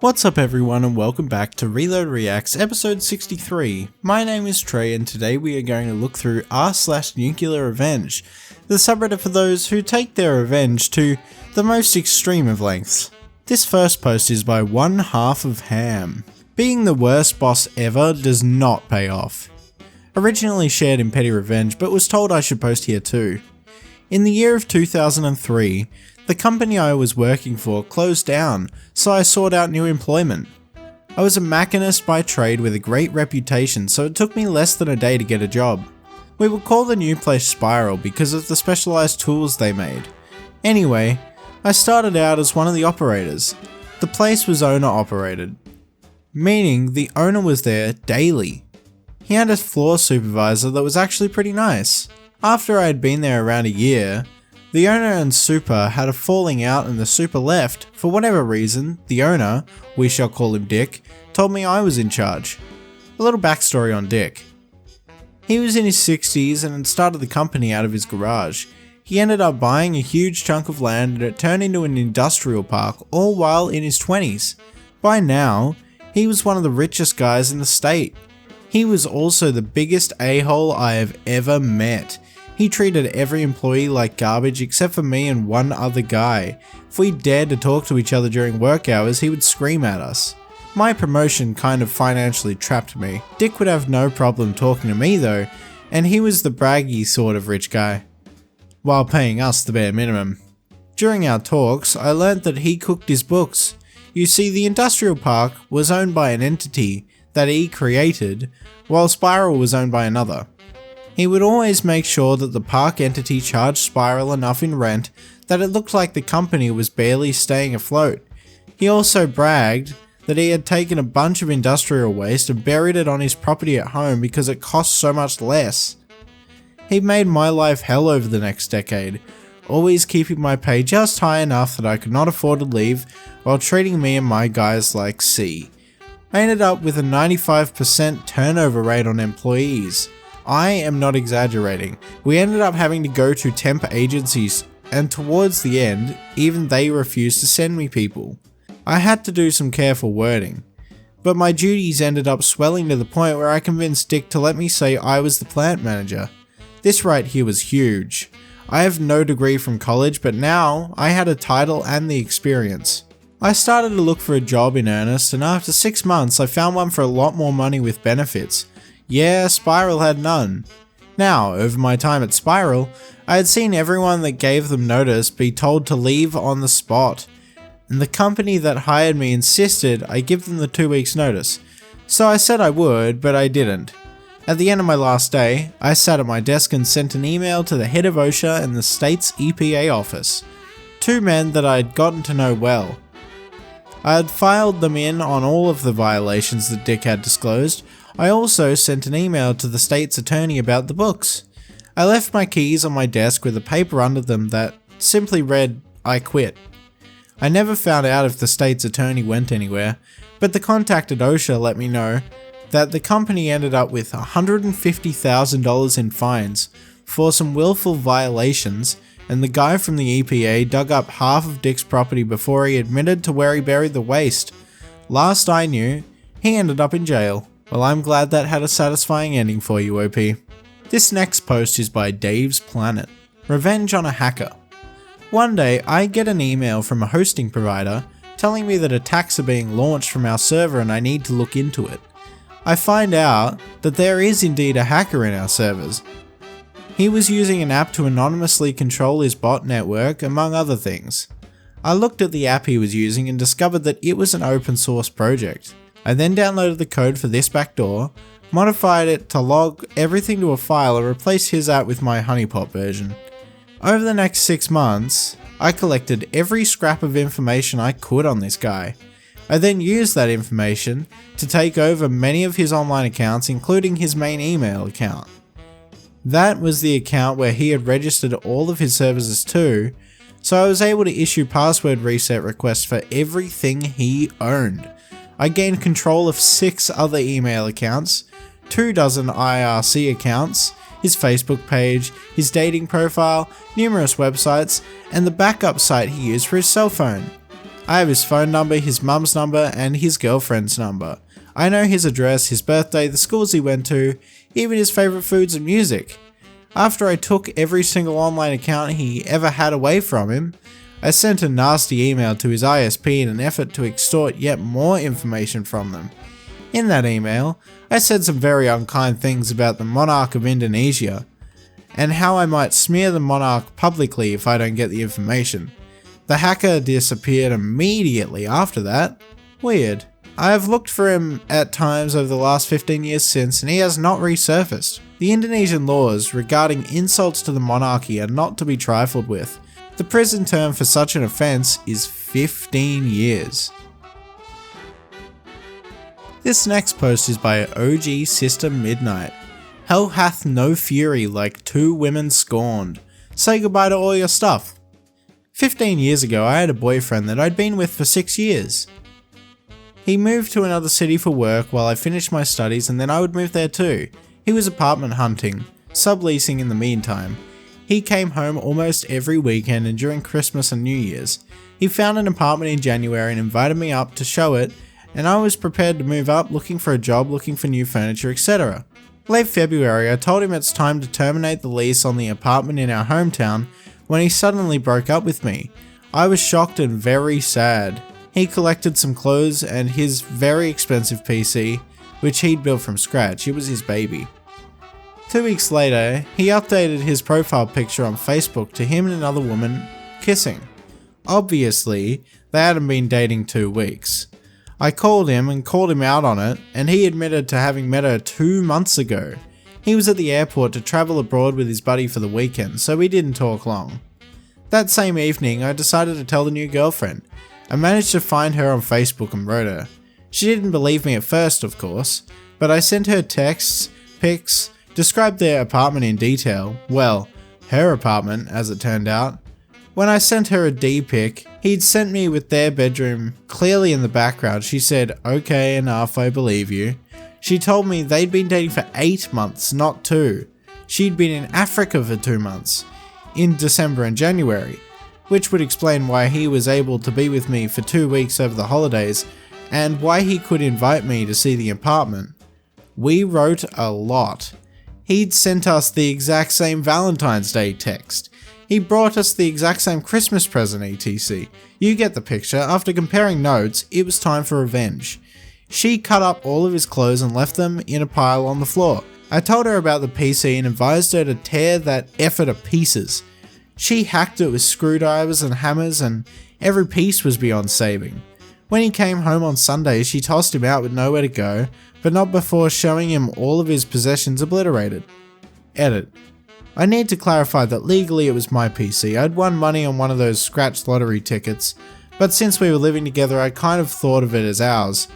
What's up everyone and welcome back to Reload Reacts episode 63. My name is Trey and today we are going to look through r/NuclearRevenge, the subreddit for those who take their revenge to the most extreme of lengths. This first post is by one half of Ham. Being the worst boss ever does not pay off. Originally shared in Petty Revenge but was told I should post here too. In the year of 2003, the company I was working for closed down, so I sought out new employment. I was a machinist by trade with a great reputation, so it took me less than a day to get a job. We would call the new place Spiral because of the specialized tools they made. Anyway, I started out as one of the operators. The place was owner operated, meaning the owner was there daily. He had a floor supervisor that was actually pretty nice. After I had been there around a year, the owner and super had a falling out and the super left. For whatever reason, the owner, we shall call him Dick, told me I was in charge. A little backstory on Dick. He was in his 60s and had started the company out of his garage. He ended up buying a huge chunk of land and it turned into an industrial park, all while in his 20s. By now, he was one of the richest guys in the state. He was also the biggest a-hole I have ever met. He treated every employee like garbage except for me and one other guy. If we dared to talk to each other during work hours, he would scream at us. My promotion kind of financially trapped me. Dick would have no problem talking to me though, and he was the braggy sort of rich guy, while paying us the bare minimum. During our talks, I learnt that he cooked his books. You see, the industrial park was owned by an entity that he created, while Spiral was owned by another. He would always make sure that the park entity charged Spiral enough in rent that it looked like the company was barely staying afloat. He also bragged that he had taken a bunch of industrial waste and buried it on his property at home because it cost so much less. He made my life hell over the next decade, always keeping my pay just high enough that I could not afford to leave while treating me and my guys like C. I ended up with a 95% turnover rate on employees. I am not exaggerating. We ended up having to go to temp agencies, and towards the end, even they refused to send me people. I had to do some careful wording, but my duties ended up swelling to the point where I convinced Dick to let me say I was the plant manager. This right here was huge. I have no degree from college, but now I had a title and the experience. I started to look for a job in earnest, and after 6 months I found one for a lot more money with benefits. Yeah, Spiral had none. Now, over my time at Spiral, I had seen everyone that gave them notice be told to leave on the spot, and the company that hired me insisted I give them the 2 weeks notice. So I said I would, but I didn't. At the end of my last day, I sat at my desk and sent an email to the head of OSHA and the state's EPA office, 2 men that I had gotten to know well. I had filed them in on all of the violations that Dick had disclosed. I also sent an email to the state's attorney about the books. I left my keys on my desk with a paper under them that simply read, "I quit." I never found out if the state's attorney went anywhere, but the contact at OSHA let me know that the company ended up with $150,000 in fines for some willful violations, and the guy from the EPA dug up half of Dick's property before he admitted to where he buried the waste. Last I knew, he ended up in jail. Well, I'm glad that had a satisfying ending for you, OP. This next post is by Dave's Planet. Revenge on a hacker. One day, I get an email from a hosting provider telling me that attacks are being launched from our server and I need to look into it. I find out that there is indeed a hacker in our servers. He was using an app to anonymously control his bot network, among other things. I looked at the app he was using and discovered that it was an open source project. I then downloaded the code for this backdoor, modified it to log everything to a file and replaced his app with my honeypot version. Over the next 6 months, I collected every scrap of information I could on this guy. I then used that information to take over many of his online accounts, including his main email account. That was the account where he had registered all of his services too, so I was able to issue password reset requests for everything he owned. I gained control of 6 other email accounts, 24 IRC accounts, his Facebook page, his dating profile, numerous websites, and the backup site he used for his cell phone. I have his phone number, his mum's number, and his girlfriend's number. I know his address, his birthday, the schools he went to, even his favourite foods and music. After I took every single online account he ever had away from him, I sent a nasty email to his ISP in an effort to extort yet more information from them. In that email, I said some very unkind things about the monarch of Indonesia, and how I might smear the monarch publicly if I don't get the information. The hacker disappeared immediately after that. Weird. I have looked for him at times over the last 15 years since, and he has not resurfaced. The Indonesian laws regarding insults to the monarchy are not to be trifled with. The prison term for such an offence is 15 years. This next post is by OG Sister Midnight. Hell hath no fury like two women scorned. Say goodbye to all your stuff. 15 years ago I had a boyfriend that I'd been with for 6 years. He moved to another city for work while I finished my studies, and then I would move there too. He was apartment hunting, subleasing in the meantime. He came home almost every weekend and during Christmas and New Year's. He found an apartment in January and invited me up to show it, and I was prepared to move up, looking for a job, looking for new furniture, etc. Late February I told him it's time to terminate the lease on the apartment in our hometown when he suddenly broke up with me. I was shocked and very sad. He collected some clothes and his very expensive PC, which he'd built from scratch. It was his baby. 2 weeks later, he updated his profile picture on Facebook to him and another woman kissing. Obviously, they hadn't been dating 2 weeks. I called him and called him out on it, and he admitted to having met her 2 months ago. He was at the airport to travel abroad with his buddy for the weekend, so we didn't talk long. That same evening, I decided to tell the new girlfriend. I managed to find her on Facebook and wrote her. She didn't believe me at first, of course, but I sent her texts, pics, described their apartment in detail. Well, her apartment, as it turned out. When I sent her a D pic he'd sent me with their bedroom clearly in the background, she said, "Okay, enough, I believe you." She told me they'd been dating for 8 months, not 2. She'd been in Africa for 2 months, in December and January, which would explain why he was able to be with me for 2 weeks over the holidays, and why he could invite me to see the apartment. We wrote a lot. He'd sent us the exact same Valentine's Day text. He brought us the exact same Christmas present, etc. You get the picture. After comparing notes, it was time for revenge. She cut up all of his clothes and left them in a pile on the floor. I told her about the PC and advised her to tear that effort to pieces. She hacked it with screwdrivers and hammers, and every piece was beyond saving. When he came home on Sunday, she tossed him out with nowhere to go, but not before showing him all of his possessions obliterated. Edit. I need to clarify that legally it was my PC. I'd won money on one of those scratched lottery tickets, but since we were living together I kind of thought of it as ours.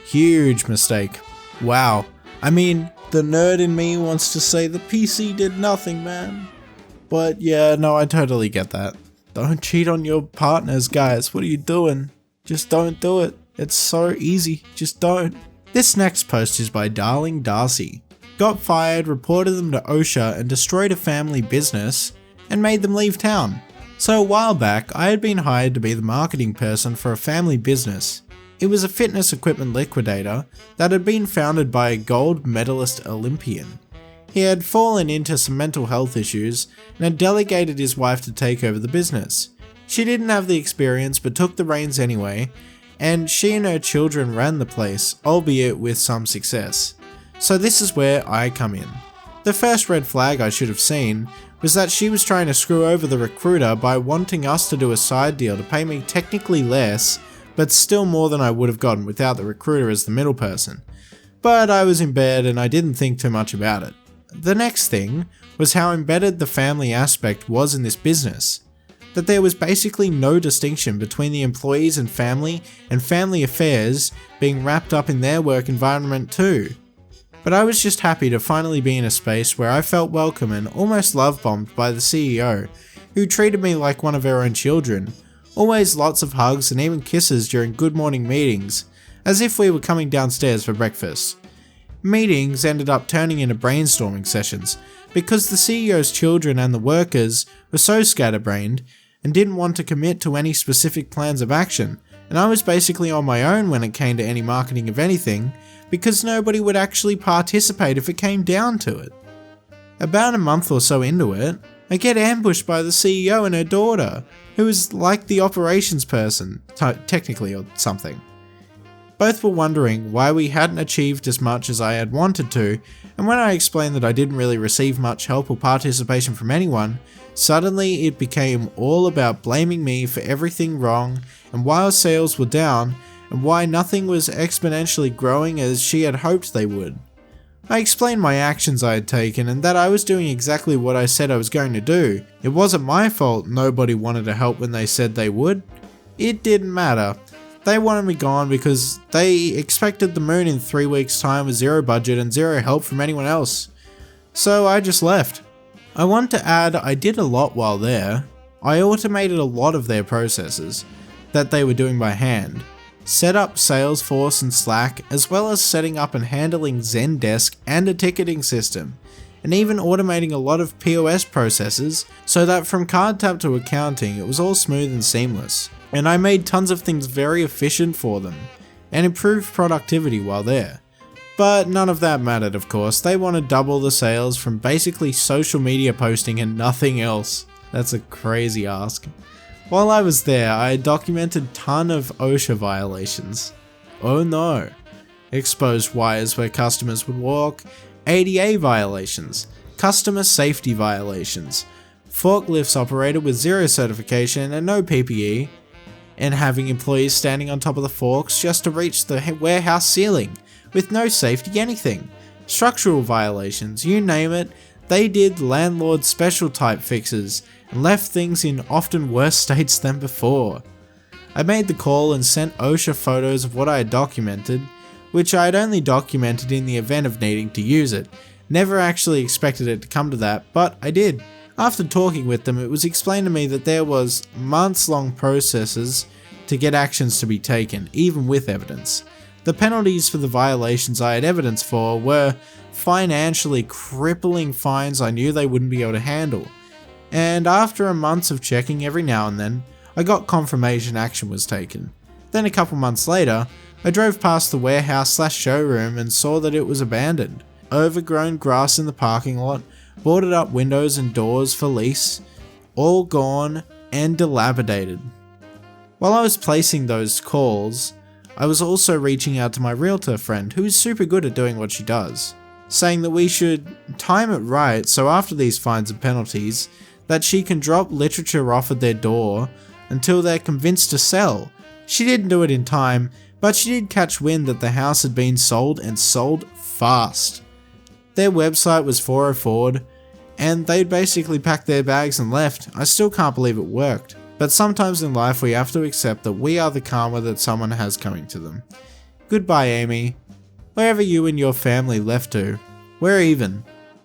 Huge mistake. Wow. I mean, the nerd in me wants to say the PC did nothing, man. But yeah, no, I totally get that. Don't cheat on your partners, guys. What are you doing? Just don't do it. It's so easy. Just don't. This next post is by Darling Darcy. Got fired, reported them to OSHA and destroyed a family business and made them leave town. So a while back, I had been hired to be the marketing person for a family business. It was a fitness equipment liquidator that had been founded by a gold medalist Olympian. He had fallen into some mental health issues and had delegated his wife to take over the business. She didn't have the experience but took the reins anyway, and she and her children ran the place, albeit with some success. So this is where I come in. The first red flag I should have seen was that she was trying to screw over the recruiter by wanting us to do a side deal to pay me technically less, but still more than I would have gotten without the recruiter as the middle person. But I was in bed and I didn't think too much about it. The next thing was how embedded the family aspect was in this business. That there was basically no distinction between the employees and family affairs being wrapped up in their work environment too. But I was just happy to finally be in a space where I felt welcome and almost love-bombed by the CEO, who treated me like one of her own children. Always lots of hugs and even kisses during good morning meetings, as if we were coming downstairs for breakfast. Meetings ended up turning into brainstorming sessions, because the CEO's children and the workers were so scatterbrained and didn't want to commit to any specific plans of action, and I was basically on my own when it came to any marketing of anything, because nobody would actually participate if it came down to it. About a month or so into it, I get ambushed by the CEO and her daughter, who is like the operations person, technically, or something. Both were wondering why we hadn't achieved as much as I had wanted to, and when I explained that I didn't really receive much help or participation from anyone, suddenly it became all about blaming me for everything wrong and why our sales were down and why nothing was exponentially growing as she had hoped they would. I explained my actions I had taken and that I was doing exactly what I said I was going to do. It wasn't my fault nobody wanted to help when they said they would. It didn't matter. They wanted me gone because they expected the moon in 3 weeks' time with zero budget and zero help from anyone else. So I just left. I want to add I did a lot while there. I automated a lot of their processes that they were doing by hand. Set up Salesforce and Slack, as well as setting up and handling Zendesk and a ticketing system, and even automating a lot of POS processes so that from card tap to accounting it was all smooth and seamless. And I made tons of things very efficient for them, and improved productivity while there. But none of that mattered, of course. They want to double the sales from basically social media posting and nothing else. That's a crazy ask. While I was there, I documented a ton of OSHA violations. Oh no. Exposed wires where customers would walk, ADA violations, customer safety violations, forklifts operated with zero certification and no PPE, and having employees standing on top of the forks just to reach the warehouse ceiling, with no safety anything, structural violations, you name it. They did landlord special type fixes and left things in often worse states than before. I made the call and sent OSHA photos of what I had documented, which I had only documented in the event of needing to use it. Never actually expected it to come to that, but I did. After talking with them, it was explained to me that there was months-long processes to get actions to be taken, even with evidence. The penalties for the violations I had evidence for were financially crippling fines I knew they wouldn't be able to handle. And after a month of checking every now and then, I got confirmation action was taken. Then a couple months later, I drove past the warehouse/showroom and saw that it was abandoned. Overgrown grass in the parking lot, boarded up windows and doors for lease, all gone and dilapidated. While I was placing those calls, I was also reaching out to my realtor friend, who is super good at doing what she does, saying that we should time it right so after these fines and penalties, that she can drop literature off at their door until they're convinced to sell. She didn't do it in time, but she did catch wind that the house had been sold and sold fast. Their website was 404'd, and they'd basically packed their bags and left. I still can't believe it worked. But sometimes in life we have to accept that we are the karma that someone has coming to them. Goodbye, Amy. Wherever you and your family left to. We're even.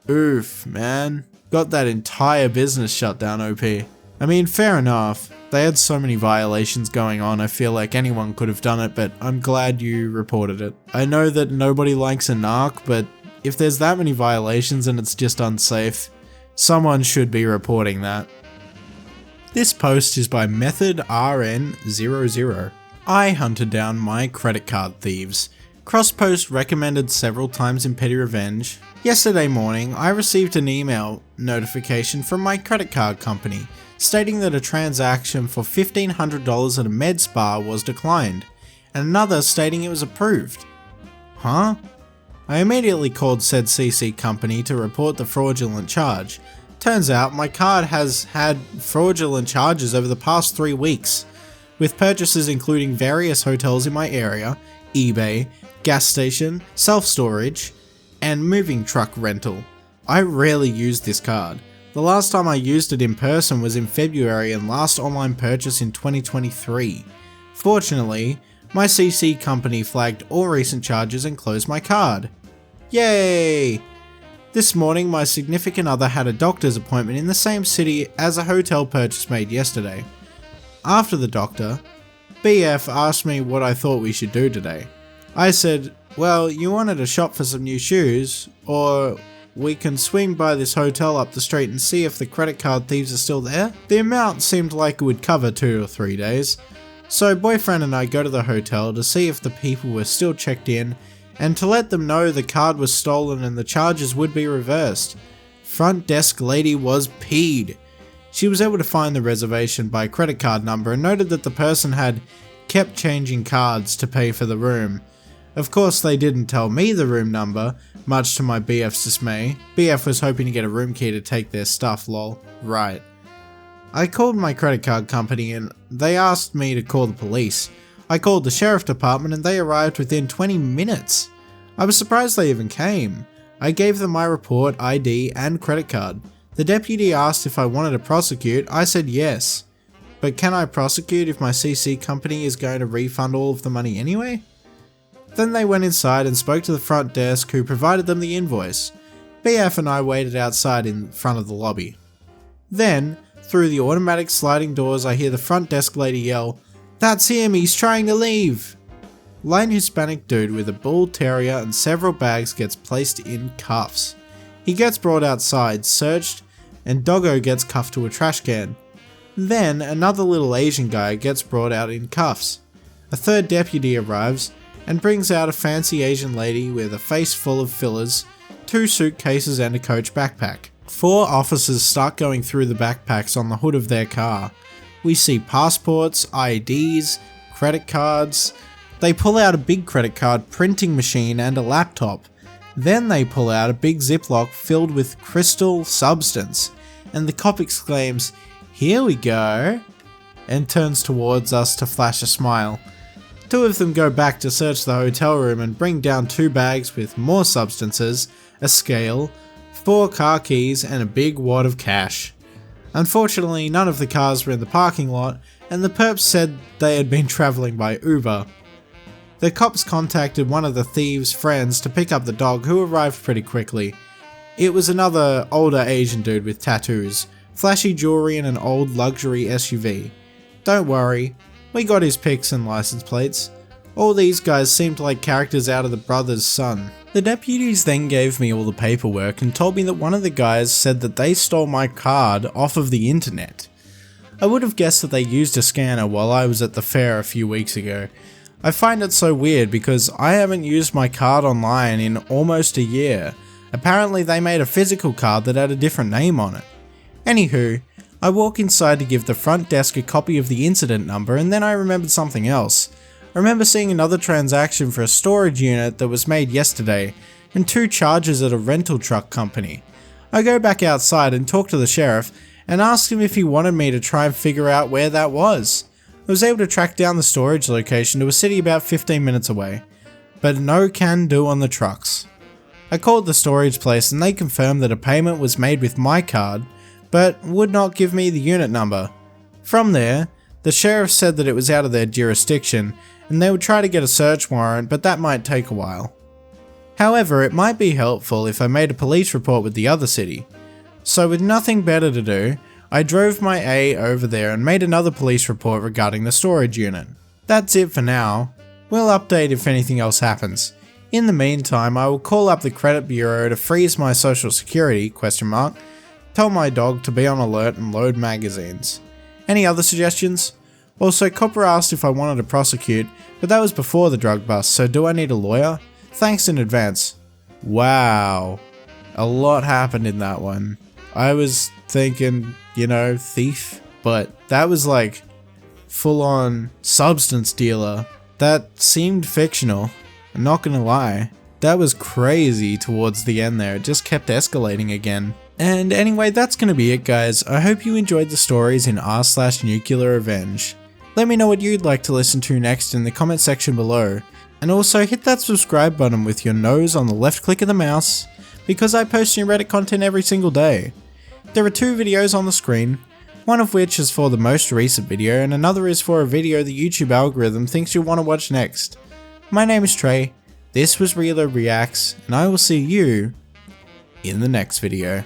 Oof, man. Got that entire business shut down, OP. I mean, fair enough. They had so many violations going on, I feel like anyone could have done it, but I'm glad you reported it. I know that nobody likes a narc, but if there's that many violations and it's just unsafe, someone should be reporting that. This post is by MethodRN00. I hunted down my credit card thieves. Crosspost recommended several times in Petty Revenge. Yesterday morning, I received an email notification from my credit card company stating that a transaction for $1,500 at a med spa was declined, and another stating it was approved. Huh? I immediately called said CC company to report the fraudulent charge. Turns out my card has had fraudulent charges over the past 3 weeks, with purchases including various hotels in my area, eBay, gas station, self-storage, and moving truck rental. I rarely use this card. The last time I used it in person was in February and last online purchase in 2023. Fortunately, my CC company flagged all recent charges and closed my card. Yay! This morning my significant other had a doctor's appointment in the same city as a hotel purchase made yesterday. After the doctor, BF asked me what I thought we should do today. I said, well, you wanted to shop for some new shoes, or we can swing by this hotel up the street and see if the credit card thieves are still there. The amount seemed like it would cover 2 or 3 days. So boyfriend and I go to the hotel to see if the people were still checked in and to let them know the card was stolen and the charges would be reversed. Front desk lady was peed. She was able to find the reservation by credit card number and noted that the person had kept changing cards to pay for the room. Of course they didn't tell me the room number, much to my BF's dismay. BF was hoping to get a room key to take their stuff, lol. Right. I called my credit card company and they asked me to call the police. I called the sheriff department and they arrived within 20 minutes. I was surprised they even came. I gave them my report, ID and credit card. The deputy asked if I wanted to prosecute. I said yes. But can I prosecute if my CC company is going to refund all of the money anyway? Then they went inside and spoke to the front desk who provided them the invoice. BF and I waited outside in front of the lobby. Then, through the automatic sliding doors, I hear the front desk lady yell, "That's him, he's trying to leave!" Lone Hispanic dude with a bull terrier and several bags gets placed in cuffs. He gets brought outside, searched, and Doggo gets cuffed to a trash can. Then another little Asian guy gets brought out in cuffs. A third deputy arrives and brings out a fancy Asian lady with a face full of fillers, 2 suitcases and a Coach backpack. 4 officers start going through the backpacks on the hood of their car. We see passports, IDs, credit cards. They pull out a big credit card printing machine and a laptop. Then they pull out a big Ziploc filled with crystal substance, and the cop exclaims, "Here we go," and turns towards us to flash a smile. 2 of them go back to search the hotel room and bring down 2 bags with more substances, a scale, 4 car keys and a big wad of cash. Unfortunately, none of the cars were in the parking lot, and the perps said they had been travelling by Uber. The cops contacted one of the thieves' friends to pick up the dog, who arrived pretty quickly. It was another older Asian dude with tattoos, flashy jewelry and an old luxury SUV. Don't worry, we got his pics and license plates. All these guys seemed like characters out of The Brothers' Son. The deputies then gave me all the paperwork and told me that one of the guys said that they stole my card off of the internet. I would have guessed that they used a scanner while I was at the fair a few weeks ago. I find it so weird because I haven't used my card online in almost a year. Apparently they made a physical card that had a different name on it. Anywho, I walk inside to give the front desk a copy of the incident number and then I remembered something else. I remember seeing another transaction for a storage unit that was made yesterday and 2 charges at a rental truck company. I go back outside and talk to the sheriff and ask him if he wanted me to try and figure out where that was. I was able to track down the storage location to a city about 15 minutes away, but no can do on the trucks. I called the storage place and they confirmed that a payment was made with my card, but would not give me the unit number. From there, the sheriff said that it was out of their jurisdiction and they would try to get a search warrant, but that might take a while. However, it might be helpful if I made a police report with the other city. So with nothing better to do, I drove my A over there and made another police report regarding the storage unit. That's it for now. We'll update if anything else happens. In the meantime, I will call up the credit bureau to freeze my social security, ? Tell my dog to be on alert and load magazines. Any other suggestions? Also, Copper asked if I wanted to prosecute, but that was before the drug bust, so do I need a lawyer? Thanks in advance. Wow. A lot happened in that one. I was thinking, thief, but that was like full on substance dealer. That seemed fictional. I'm not gonna lie. That was crazy towards the end there. It just kept escalating again. And anyway, that's gonna be it, guys. I hope you enjoyed the stories in r/NuclearRevenge. Let me know what you'd like to listen to next in the comment section below. And also hit that subscribe button with your nose on the left click of the mouse, because I post new Reddit content every single day. There are 2 videos on the screen, one of which is for the most recent video and another is for a video the YouTube algorithm thinks you'll want to watch next. My name is Trey, this was Reload Reacts, and I will see you in the next video.